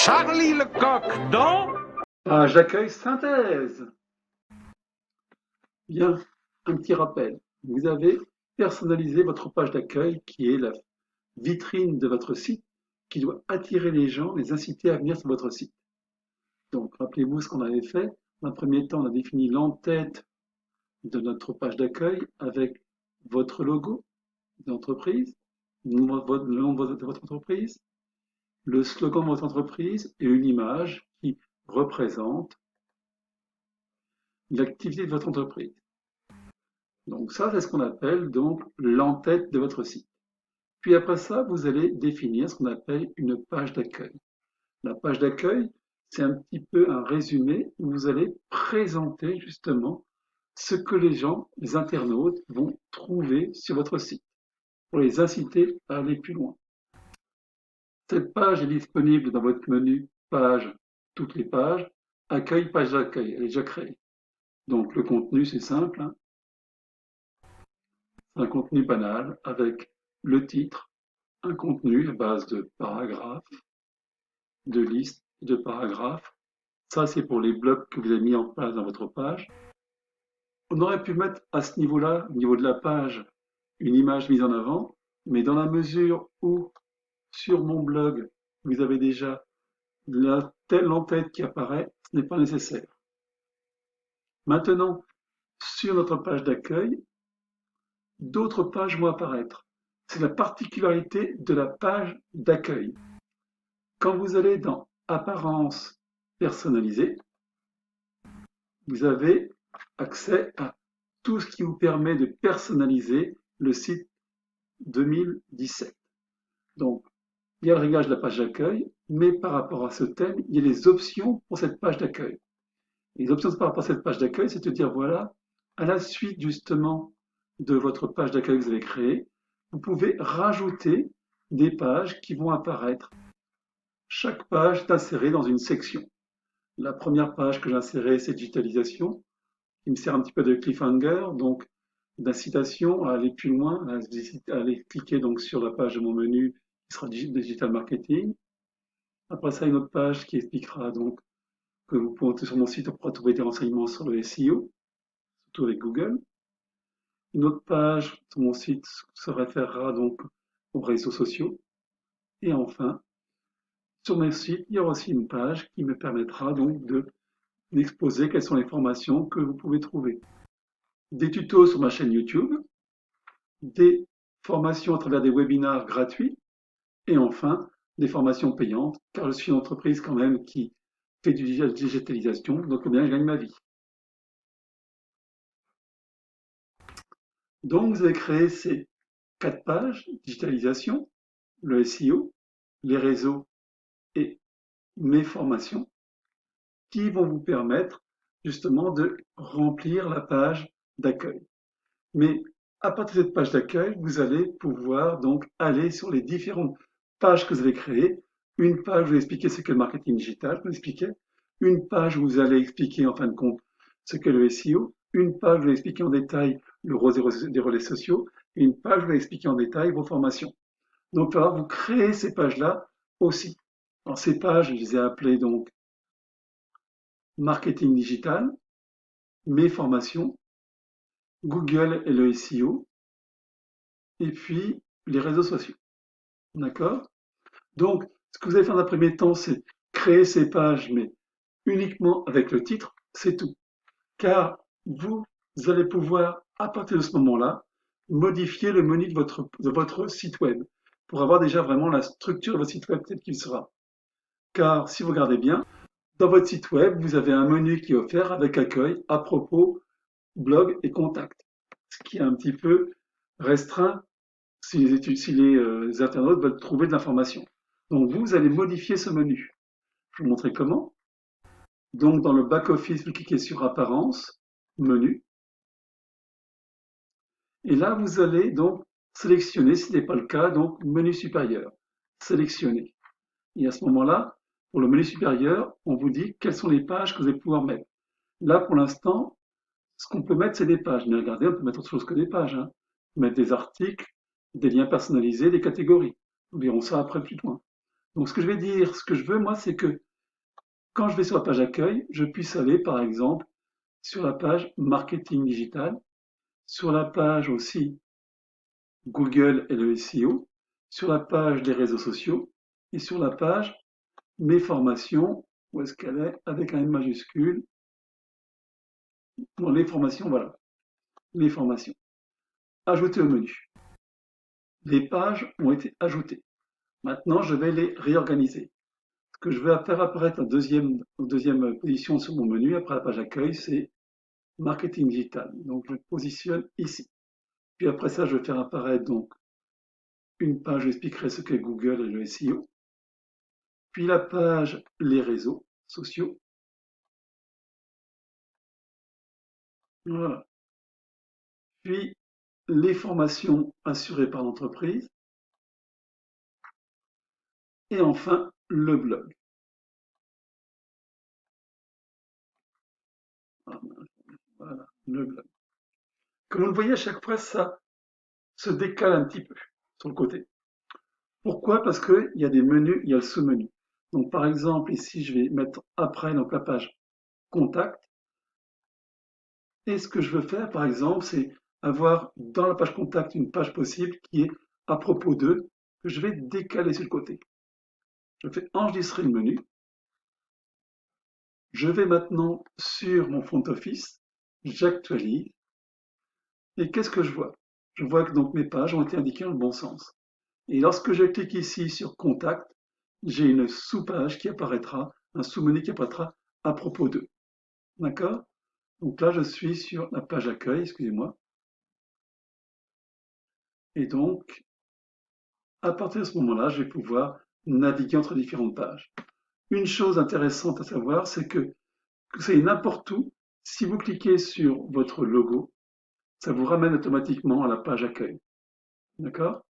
Charlie Lecoq dans... Page d'accueil synthèse. Bien, un petit rappel. Vous avez personnalisé votre page d'accueil qui est la vitrine de votre site qui doit attirer les gens, les inciter à venir sur votre site. Donc, rappelez-vous ce qu'on avait fait. Dans un premier temps, on a défini l'entête de notre page d'accueil avec votre logo d'entreprise, le nom de votre entreprise, le slogan de votre entreprise et une image qui représente l'activité de votre entreprise. Donc ça, c'est ce qu'on appelle donc l'entête de votre site. Puis après ça, vous allez définir ce qu'on appelle une page d'accueil. La page d'accueil, c'est un petit peu un résumé où vous allez présenter justement ce que les gens, les internautes, vont trouver sur votre site pour les inciter à aller plus loin. Cette page est disponible dans votre menu page, toutes les pages, accueil, page d'accueil, elle est déjà créée. Donc le contenu, c'est simple, hein. C'est un contenu banal avec le titre, un contenu à base de paragraphes, de listes, de paragraphes. Ça, c'est pour les blocs que vous avez mis en place dans votre page. On aurait pu mettre à ce niveau-là, au niveau de la page, une image mise en avant, mais dans la mesure où sur mon blog, vous avez déjà l'entête qui apparaît, ce n'est pas nécessaire. Maintenant, sur notre page d'accueil, d'autres pages vont apparaître. C'est la particularité de la page d'accueil. Quand vous allez dans Apparence personnalisée, vous avez accès à tout ce qui vous permet de personnaliser le site 2017. Donc, il y a le réglage de la page d'accueil, mais par rapport à ce thème, il y a des options pour cette page d'accueil. Les options par rapport à cette page d'accueil, c'est de dire, voilà, à la suite justement de votre page d'accueil que vous avez créée, vous pouvez rajouter des pages qui vont apparaître. Chaque page est insérée dans une section. La première page que j'ai insérée, c'est digitalisation, qui me sert un petit peu de cliffhanger, donc d'incitation à aller plus loin, à aller cliquer donc sur la page de mon menu qui sera digital marketing. Après ça, une autre page qui expliquera donc que vous pouvez sur mon site, on pourra trouver des renseignements sur le SEO, surtout avec Google. Une autre page sur mon site se référera donc aux réseaux sociaux. Et enfin, sur mon site, il y aura aussi une page qui me permettra donc d'exposer quelles sont les formations que vous pouvez trouver. Des tutos sur ma chaîne YouTube, des formations à travers des webinars gratuits, et enfin, des formations payantes, car je suis une entreprise quand même qui fait du digitalisation, donc bien je gagne ma vie. Donc vous avez créé ces 4 pages, digitalisation, le SEO, les réseaux et mes formations, qui vont vous permettre justement de remplir la page d'accueil. Mais à partir de cette page d'accueil, vous allez pouvoir donc aller sur les différentes pages que vous avez créées. Une page où vous expliquez ce qu'est le marketing digital, vous expliquez. Une page où vous allez expliquer en fin de compte ce qu'est le SEO. Une page où vous allez expliquer en détail le rôle des relais sociaux. Et une page où vous allez expliquer en détail vos formations. Donc là, vous créez ces pages-là aussi. Alors ces pages, je les ai appelées donc marketing digital, mes formations, Google et le SEO, et puis les réseaux sociaux. D'accord? Donc, ce que vous allez faire dans un premier temps, c'est créer ces pages, mais uniquement avec le titre, c'est tout. Car vous allez pouvoir, à partir de ce moment-là, modifier le menu de votre site web pour avoir déjà vraiment la structure de votre site web tel qu'il sera. Car si vous regardez bien, dans votre site web, vous avez un menu qui est offert avec accueil, à propos, blog et contact. Ce qui est un petit peu restreint si les internautes veulent trouver de l'information. Donc vous allez modifier ce menu. Je vais vous montrer comment. Donc dans le back-office, vous cliquez sur Apparence, Menu. Et là, vous allez donc sélectionner, si ce n'est pas le cas, donc Menu supérieur. Sélectionner. Et à ce moment-là, pour le menu supérieur, on vous dit quelles sont les pages que vous allez pouvoir mettre. Là, pour l'instant, ce qu'on peut mettre, c'est des pages. Mais regardez, on peut mettre autre chose que des pages, hein. On peut mettre des articles, des liens personnalisés, des catégories. Nous verrons ça après plus loin. Donc ce que je vais dire, ce que je veux, moi, c'est que quand je vais sur la page accueil, je puisse aller, par exemple, sur la page marketing digital, sur la page aussi Google et le SEO, sur la page des réseaux sociaux et sur la page mes formations, où est-ce qu'elle est, avec un M majuscule, dans les formations, voilà, les formations. Ajouter au menu. Les pages ont été ajoutées. Maintenant, je vais les réorganiser. Ce que je vais faire apparaître en deuxième position sur mon menu, après la page accueil, c'est marketing digital. Donc, je positionne ici. Puis après ça, je vais faire apparaître donc une page où j'expliquerai ce qu'est Google et le SEO. Puis la page les réseaux sociaux. Voilà. Puis les formations assurées par l'entreprise. Et enfin, le blog. Voilà, le blog. Comme vous le voyez, à chaque fois, ça se décale un petit peu sur le côté. Pourquoi? Parce qu'il y a des menus, il y a le sous-menu. Donc, par exemple, ici, je vais mettre après donc, la page Contact. Et ce que je veux faire, par exemple, c'est avoir dans la page Contact une page possible qui est à propos de, que je vais décaler sur le côté. Je fais enregistrer le menu. Je vais maintenant sur mon front office, j'actualise. Et qu'est-ce que je vois? Je vois que donc mes pages ont été indiquées dans le bon sens. Et lorsque je clique ici sur Contact, j'ai une sous-page qui apparaîtra, un sous-menu qui apparaîtra à propos d'eux. D'accord? Donc là, je suis sur la page accueil, excusez-moi. Et donc, à partir de ce moment-là, je vais pouvoir naviguer entre différentes pages. Une chose intéressante à savoir, c'est que c'est n'importe où. Si vous cliquez sur votre logo, ça vous ramène automatiquement à la page accueil. D'accord?